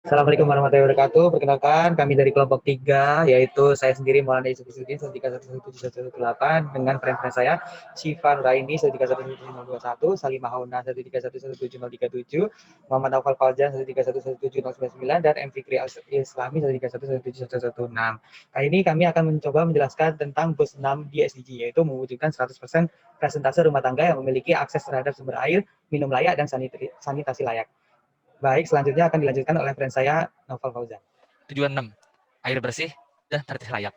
Assalamualaikum warahmatullahi wabarakatuh. Perkenalkan, kami dari kelompok 3, yaitu saya sendiri Maulana Yusuf Isudin 1311718 dengan friend-friend saya, Syifa Nuraini 1311021, Salimah Hauna 1311737, Muhammad Naufal Fauzan 1311709, dan M. Fikri Islami 131171116. Kali ini kami akan mencoba menjelaskan tentang bus 6 di SDG, yaitu mewujudkan 100% presentase rumah tangga yang memiliki akses terhadap sumber air, minum layak, dan sanitasi layak. Baik, selanjutnya akan dilanjutkan oleh friend saya, Novel Fauzan. Tujuan 6, air bersih dan sanitasi layak.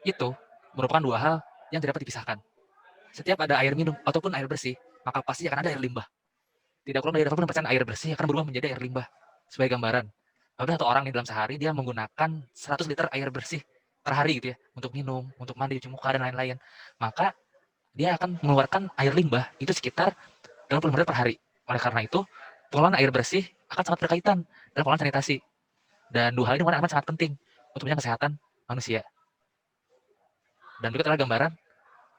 Itu merupakan dua hal yang tidak dapat dipisahkan. Setiap ada air minum ataupun air bersih, maka pasti akan ada air limbah. Tidak kurang dari 80% air bersih akan berubah menjadi air limbah. Sebagai gambaran, apabila satu orang nih dalam sehari dia menggunakan 100 liter air bersih per hari gitu ya, untuk minum, untuk mandi, cuci muka, dan lain-lain, maka dia akan mengeluarkan air limbah itu sekitar 80 liter per hari. Oleh karena itu, pengelolaan air bersih akan sangat berkaitan dengan pengelolaan sanitasi. Dan dua hal ini amat sangat penting untuk menjaga kesehatan manusia. Dan berikut adalah gambaran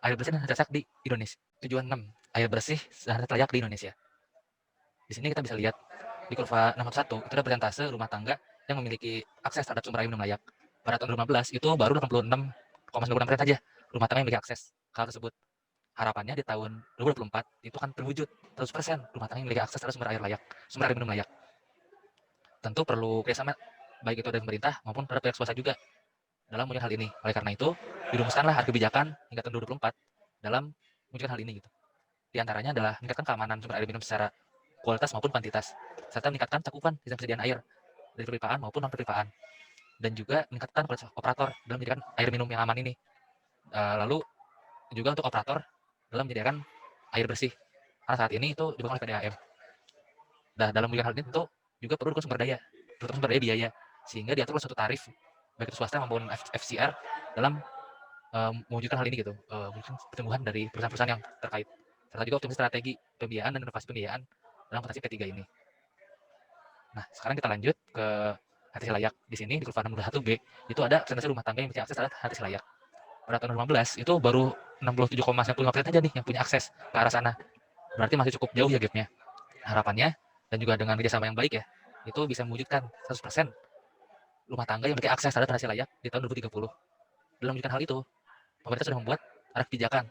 air bersih dan sanitasi layak di Indonesia. Tujuan 6, air bersih dan sanitasi layak di Indonesia. Di sini kita bisa lihat di kurva nomor 1, itu ada persentase rumah tangga yang memiliki akses terhadap sumber air minum layak. Pada tahun 2015 itu baru 86,96% saja rumah tangga yang memiliki akses ke hal tersebut. Harapannya di tahun 2024 itu akan terwujud 100% rumah tangga yang memiliki akses terhadap sumber air layak, sumber air minum layak. Tentu perlu kerjasama baik itu dari pemerintah maupun pada pihak swasta juga dalam mewujudkan hal ini. Oleh karena itu, dirumuskanlah kebijakan hingga tahun 2024 dalam mewujudkan hal ini gitu. Di antaranya adalah meningkatkan keamanan sumber air minum secara kualitas maupun kuantitas, serta meningkatkan cakupan sistem persediaan air dari perpipaan maupun non perpipaan, dan juga meningkatkan kualitas operator dalam menyediakan air minum yang aman ini. Lalu juga untuk operator dalam menyediakan air bersih, karena saat ini itu dibangun oleh PDAM. Nah, dalam mewujudkan hal ini tentu juga perlu dukung sumber daya, terutama sumber daya biaya, sehingga diatur oleh suatu tarif baik itu swasta maupun FCR dalam mewujudkan hal ini gitu, pertumbuhan dari perusahaan-perusahaan yang terkait, serta juga optimasi strategi pembiayaan dan inovasi pembiayaan dalam potensi P3 ini. Nah, sekarang kita lanjut ke sanitasi layak. Di sini di kurva 61B itu ada presentasi rumah tangga yang punya akses terhadap sanitasi layak. Pada tahun 2015 itu baru 67,95% aja nih yang punya akses ke arah sana. Berarti masih cukup jauh ya gapnya. Harapannya dan juga dengan kerjasama yang baik ya, itu bisa mewujudkan 100% rumah tangga yang memiliki akses terhadap sanitasi layak di tahun 2030. Dalam mewujudkan hal itu, pemerintah sudah membuat arah kebijakan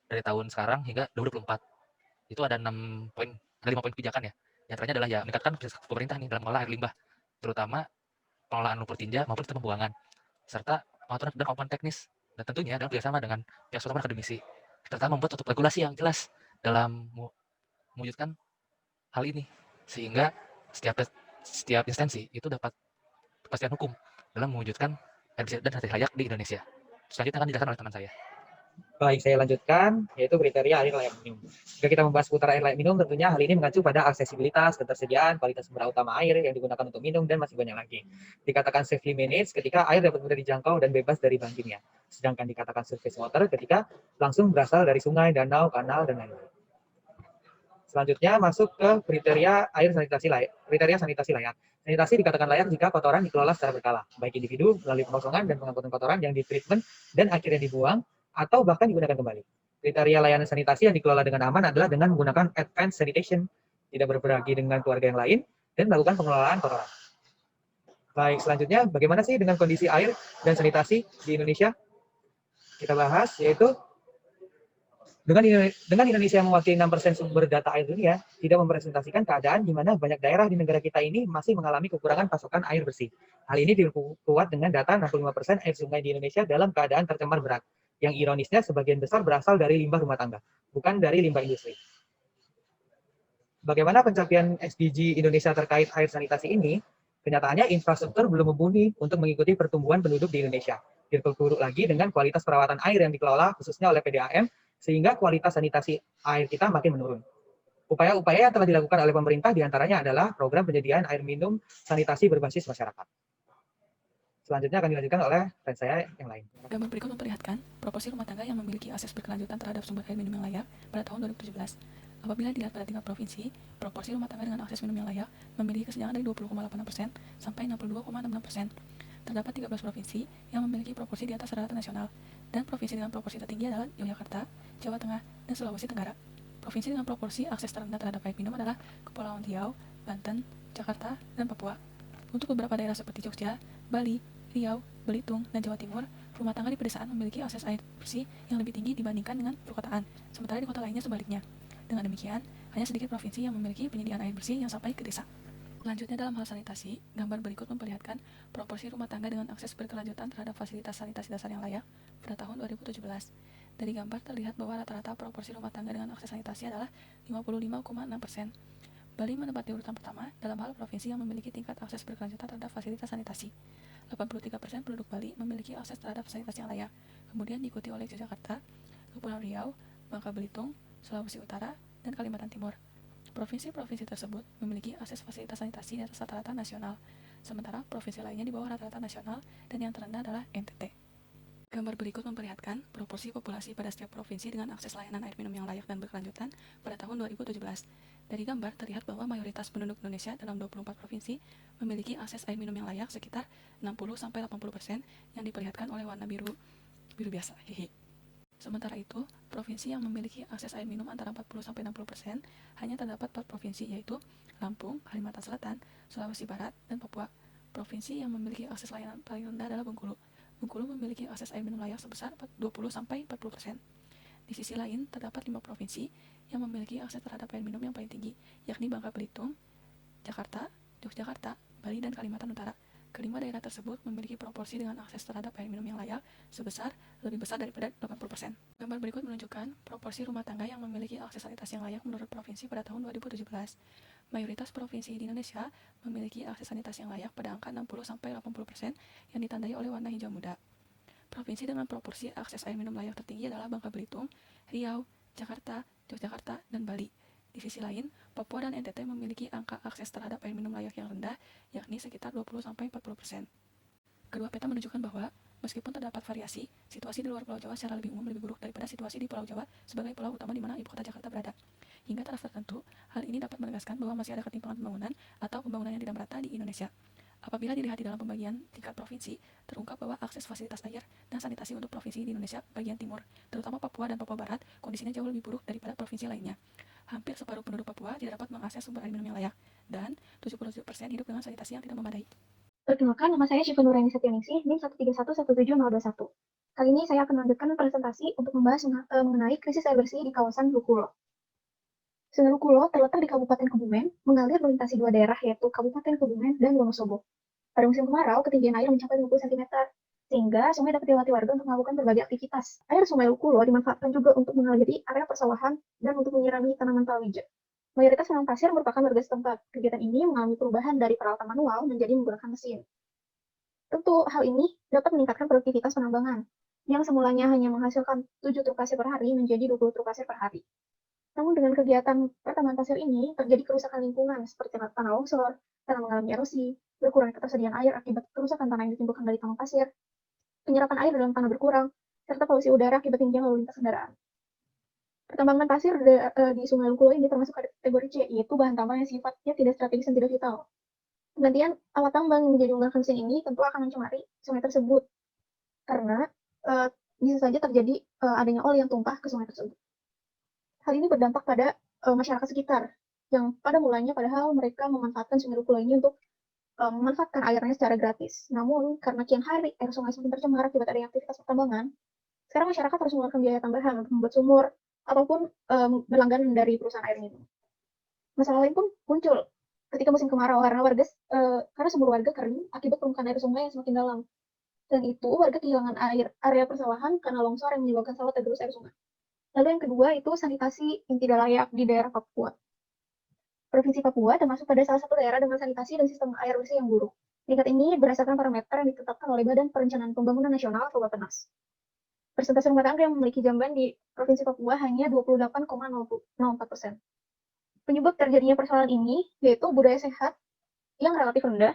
dari tahun sekarang hingga 2024. Itu ada 6 poin, ada 5 poin kebijakan ya. Yang antaranya adalah ya meningkatkan pemerintah nih dalam mengelola air limbah, terutama pengelolaan lumpur tinja maupun sistem pembuangan, serta pengaturan dan kemampuan teknis, dan tentunya dalam kerjasama dengan pihak swasta dan akademisi, serta membuat suatu regulasi yang jelas dalam mewujudkan hal ini, sehingga setiap instansi itu dapat kepastian hukum dalam mewujudkan air bersih dan sanitasi layak di Indonesia. Selanjutnya akan dijelaskan oleh teman saya. Baik, saya lanjutkan, yaitu kriteria air layak minum. Jika kita membahas seputar air layak minum, tentunya hal ini mengacu pada aksesibilitas, ketersediaan, kualitas sumber utama air yang digunakan untuk minum, dan masih banyak lagi. Dikatakan safely managed ketika air dapat mudah dijangkau dan bebas dari banjirnya. Sedangkan dikatakan surface water ketika langsung berasal dari sungai, danau, kanal, dan lain-lain. Selanjutnya masuk ke kriteria air sanitasi layak. Kriteria sanitasi layak. Sanitasi dikatakan layak jika kotoran dikelola secara berkala, baik individu melalui pengosongan dan pengangkutan kotoran yang ditreatment dan akhirnya dibuang atau bahkan digunakan kembali. Kriteria layanan sanitasi yang dikelola dengan aman adalah dengan menggunakan advanced sanitation, tidak berbagi dengan keluarga yang lain, dan melakukan pengelolaan kotoran. Baik, selanjutnya bagaimana sih dengan kondisi air dan sanitasi di Indonesia? Kita bahas, yaitu dengan Indonesia mewakili 6% sumber data air dunia, tidak merepresentasikan keadaan di mana banyak daerah di negara kita ini masih mengalami kekurangan pasokan air bersih. Hal ini diperkuat dengan data 65% air sungai di Indonesia dalam keadaan tercemar berat. Yang ironisnya sebagian besar berasal dari limbah rumah tangga, bukan dari limbah industri. Bagaimana pencapaian SDG Indonesia terkait air sanitasi ini? Kenyataannya infrastruktur belum mumpuni untuk mengikuti pertumbuhan penduduk di Indonesia. Diperburuk lagi dengan kualitas perawatan air yang dikelola khususnya oleh PDAM, sehingga kualitas sanitasi air kita makin menurun. Upaya-upaya yang telah dilakukan oleh pemerintah diantaranya adalah program penyediaan air minum sanitasi berbasis masyarakat. Selanjutnya akan dilanjutkan oleh friend saya yang lain. Gambar berikut memperlihatkan proporsi rumah tangga yang memiliki akses berkelanjutan terhadap sumber air minum yang layak pada tahun 2017. Apabila dilihat pada tingkat provinsi, proporsi rumah tangga dengan akses minum yang layak memiliki kesenjangan dari 20,86% sampai 62,66%. Terdapat 13 provinsi yang memiliki proporsi di atas rata nasional, dan provinsi dengan proporsi tertinggi adalah Yogyakarta, Jawa Tengah, dan Sulawesi Tenggara. Provinsi dengan proporsi akses terendah terhadap air minum adalah Kepulauan Riau, Banten, Jakarta, dan Papua. Untuk beberapa daerah seperti Jogja, Bali, Riau, Belitung, dan Jawa Timur, rumah tangga di pedesaan memiliki akses air bersih yang lebih tinggi dibandingkan dengan perkotaan, sementara di kota lainnya sebaliknya. Dengan demikian, hanya sedikit provinsi yang memiliki penyediaan air bersih yang sampai ke desa. Selanjutnya dalam hal sanitasi, gambar berikut memperlihatkan proporsi rumah tangga dengan akses berkelanjutan terhadap fasilitas sanitasi dasar yang layak pada tahun 2017. Dari gambar terlihat bahwa rata-rata proporsi rumah tangga dengan akses sanitasi adalah 55,6%. Bali menempati urutan pertama dalam hal provinsi yang memiliki tingkat akses berkelanjutan terhadap fasilitas sanitasi. 83% penduduk Bali memiliki akses terhadap sanitasi yang layak, kemudian diikuti oleh Yogyakarta, Kepulauan Riau, Bangka Belitung, Sulawesi Utara, dan Kalimantan Timur. Provinsi-provinsi tersebut memiliki akses fasilitas sanitasi di atas rata-rata nasional, sementara provinsi lainnya di bawah rata-rata nasional dan yang terendah adalah NTT. Gambar berikut memperlihatkan proporsi populasi pada setiap provinsi dengan akses layanan air minum yang layak dan berkelanjutan pada tahun 2017. Dari gambar terlihat bahwa mayoritas penduduk Indonesia dalam 24 provinsi memiliki akses air minum yang layak sekitar 60-80% yang diperlihatkan oleh warna biru biasa. Sementara itu, provinsi yang memiliki akses air minum antara 40-60% hanya terdapat 4 provinsi, yaitu Lampung, Kalimantan Selatan, Sulawesi Barat, dan Papua. Provinsi yang memiliki akses layanan paling rendah adalah Bengkulu. Bengkulu memiliki akses air minum layak sebesar 20-40%. Di sisi lain, terdapat 5 provinsi yang memiliki akses terhadap air minum yang paling tinggi, yakni Bangka Belitung, Jakarta, Yogyakarta, Bali, dan Kalimantan Utara. Kelima daerah tersebut memiliki proporsi dengan akses terhadap air minum yang layak lebih besar daripada 80%. Gambar berikut menunjukkan proporsi rumah tangga yang memiliki akses sanitasi yang layak menurut provinsi pada tahun 2017. Mayoritas provinsi di Indonesia memiliki akses sanitasi yang layak pada angka 60-80% yang ditandai oleh warna hijau muda. Provinsi dengan proporsi akses air minum layak tertinggi adalah Bangka Belitung, Riau, Jakarta, Yogyakarta, dan Bali. Di sisi lain, Papua dan NTT memiliki angka akses terhadap air minum layak yang rendah, yakni sekitar 20-40%. Kedua peta menunjukkan bahwa, meskipun terdapat variasi, situasi di luar Pulau Jawa secara lebih umum lebih buruk daripada situasi di Pulau Jawa sebagai pulau utama di mana ibu kota Jakarta berada. Hingga taraf tertentu, hal ini dapat menegaskan bahwa masih ada ketimpangan pembangunan atau pembangunan yang tidak merata di Indonesia. Apabila dilihat di dalam pembagian tingkat provinsi, terungkap bahwa akses fasilitas air dan sanitasi untuk provinsi di Indonesia bagian timur, terutama Papua dan Papua Barat, kondisinya jauh lebih buruk daripada provinsi lainnya. Hampir separuh penduduk Papua tidak dapat mengakses sumber air minum yang layak, dan 77% hidup dengan sanitasi yang tidak memadai. Perkenalkan, nama saya Syifa Nuraini Setianingsih, NIM 131170121. Kali ini saya akan melanjutkan presentasi untuk membahas mengenai krisis air bersih di kawasan Lukulo. Sungai Lukulo terletak di Kabupaten Kebumen, mengalir melintasi 2 daerah yaitu Kabupaten Kebumen dan Wonosobo. Pada musim kemarau, ketinggian air mencapai 50 cm, sehingga sungai dapat dilewati warga untuk melakukan berbagai aktivitas. Air Sungai Lukulo dimanfaatkan juga untuk mengaliri area persawahan dan untuk menyirami tanaman palawija. Mayoritas penambang pasir merupakan warga setempat. Kegiatan ini mengalami perubahan dari peralatan manual menjadi menggunakan mesin. Tentu, hal ini dapat meningkatkan produktivitas penambangan, yang semulanya hanya menghasilkan 7 truk pasir per hari menjadi 20 truk pasir per hari. Namun dengan kegiatan pertambangan pasir ini, terjadi kerusakan lingkungan seperti tanah longsor, tanah mengalami erosi, berkurangnya ketersediaan air akibat kerusakan tanah yang ditimbulkan dari tambang pasir, penyerapan air dalam tanah berkurang, serta polusi udara akibat tingginya lalu lintas kendaraan. Pertambangan pasir di Sungai Lukulo ini termasuk kategori C, yaitu bahan tambang yang sifatnya tidak strategis dan tidak vital. Penggantian alat tambang yang menjadi menggunakan mesin ini tentu akan mencemari sungai tersebut, karena bisa saja terjadi adanya oli yang tumpah ke sungai tersebut. Hal ini berdampak pada masyarakat sekitar, yang pada mulanya padahal mereka memanfaatkan Sungai Lukulo ini untuk memanfaatkan airnya secara gratis. Namun, karena kian hari air sungai semakin tercemar akibat adanya aktivitas pertambangan, sekarang masyarakat harus mengeluarkan biaya tambahan untuk membuat sumur, ataupun berlangganan dari perusahaan air minum. Masalah lain pun muncul ketika musim kemarau karena sumur warga kering akibat permukaan air sungai yang semakin dalam. Dan itu warga kehilangan area persawahan karena longsor yang menyebabkan sawah tergerus air sungai. Lalu yang kedua itu sanitasi yang tidak layak di daerah Papua. Provinsi Papua termasuk pada salah satu daerah dengan sanitasi dan sistem air bersih yang buruk. Tingkat ini berdasarkan parameter yang ditetapkan oleh Badan Perencanaan Pembangunan Nasional atau Bappenas. Persentase rumah tangga yang memiliki jamban di Provinsi Papua hanya 28,04%. Penyebab terjadinya persoalan ini yaitu budaya sehat yang relatif rendah.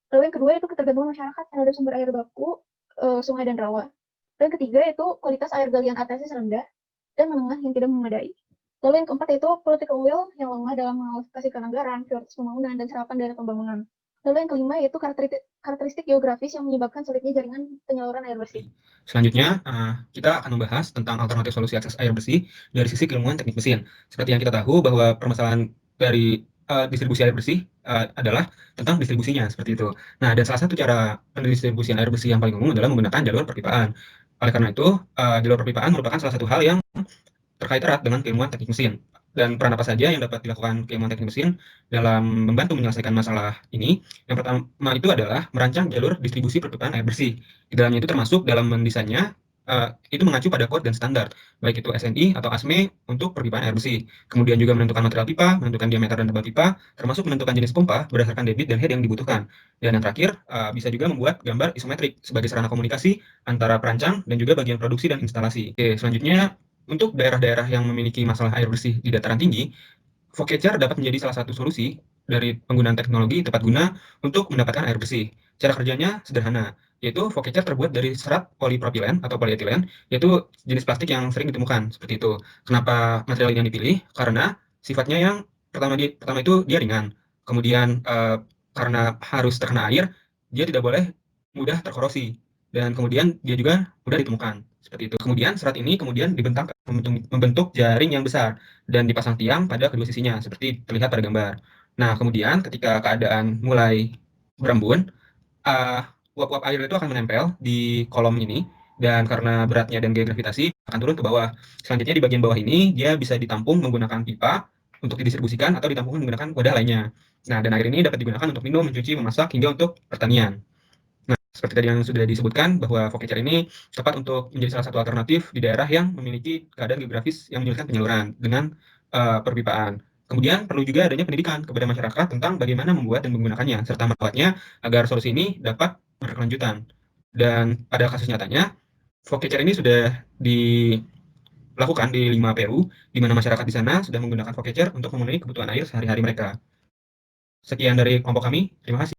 Lalu yang kedua itu ketergantungan masyarakat terhadap sumber air baku, sungai dan rawa. Dan ketiga itu kualitas air galian atasnya rendah dan menengah yang tidak memadai. Lalu yang keempat itu political will yang lemah dalam mengalokasikan anggaran, prioritas pembangunan, dan serapan dana pembangunan. Lalu yang kelima yaitu karakteristik geografis yang menyebabkan sulitnya jaringan penyaluran air bersih. Selanjutnya, kita akan membahas tentang alternatif solusi akses air bersih dari sisi keilmuan teknik mesin. Seperti yang kita tahu bahwa permasalahan dari distribusi air bersih adalah tentang distribusinya seperti itu. Nah, dan salah satu cara pendistribusian air bersih yang paling umum adalah menggunakan jalur perpipaan. Oleh karena itu, jalur perpipaan merupakan salah satu hal yang terkait erat dengan keilmuan teknik mesin. Dan peran apa saja yang dapat dilakukan keilmuan teknik mesin dalam membantu menyelesaikan masalah ini? Yang pertama itu adalah merancang jalur distribusi perpipaan air bersih. Di dalamnya itu termasuk dalam mendesainnya, itu mengacu pada kode dan standar, baik itu SNI atau ASME untuk perpipaan air bersih. Kemudian juga menentukan material pipa, menentukan diameter dan tebal pipa, termasuk menentukan jenis pompa berdasarkan debit dan head yang dibutuhkan. Dan yang terakhir, bisa juga membuat gambar isometrik sebagai sarana komunikasi antara perancang dan juga bagian produksi dan instalasi. Oke, selanjutnya untuk daerah-daerah yang memiliki masalah air bersih di dataran tinggi, Foggcatcher dapat menjadi salah satu solusi dari penggunaan teknologi tepat guna untuk mendapatkan air bersih. Cara kerjanya sederhana, yaitu Foggcatcher terbuat dari serat polipropilen atau polietilen, yaitu jenis plastik yang sering ditemukan seperti itu. Kenapa material ini yang dipilih? Karena sifatnya yang pertama itu dia ringan. Kemudian karena harus terkena air, dia tidak boleh mudah terkorosi. Dan kemudian dia juga mudah ditemukan seperti itu. Kemudian serat ini kemudian dibentang membentuk jaring yang besar dan dipasang tiang pada kedua sisinya seperti terlihat pada gambar. Nah, kemudian ketika keadaan mulai berembun, uap-uap air itu akan menempel di kolom ini dan karena beratnya dan gaya gravitasi akan turun ke bawah. Selanjutnya di bagian bawah ini dia bisa ditampung menggunakan pipa untuk didistribusikan atau ditampung menggunakan wadah lainnya. Nah, dan air ini dapat digunakan untuk minum, mencuci, memasak hingga untuk pertanian. Seperti tadi yang sudah disebutkan bahwa Foggcatcher ini tepat untuk menjadi salah satu alternatif di daerah yang memiliki keadaan geografis yang menyulitkan penyaluran dengan perpipaan. Kemudian perlu juga adanya pendidikan kepada masyarakat tentang bagaimana membuat dan menggunakannya serta merawatnya agar solusi ini dapat berkelanjutan. Dan pada kasus nyatanya, Foggcatcher ini sudah dilakukan di 5 PU, di mana masyarakat di sana sudah menggunakan Foggcatcher untuk memenuhi kebutuhan air sehari-hari mereka. Sekian dari kelompok kami, terima kasih.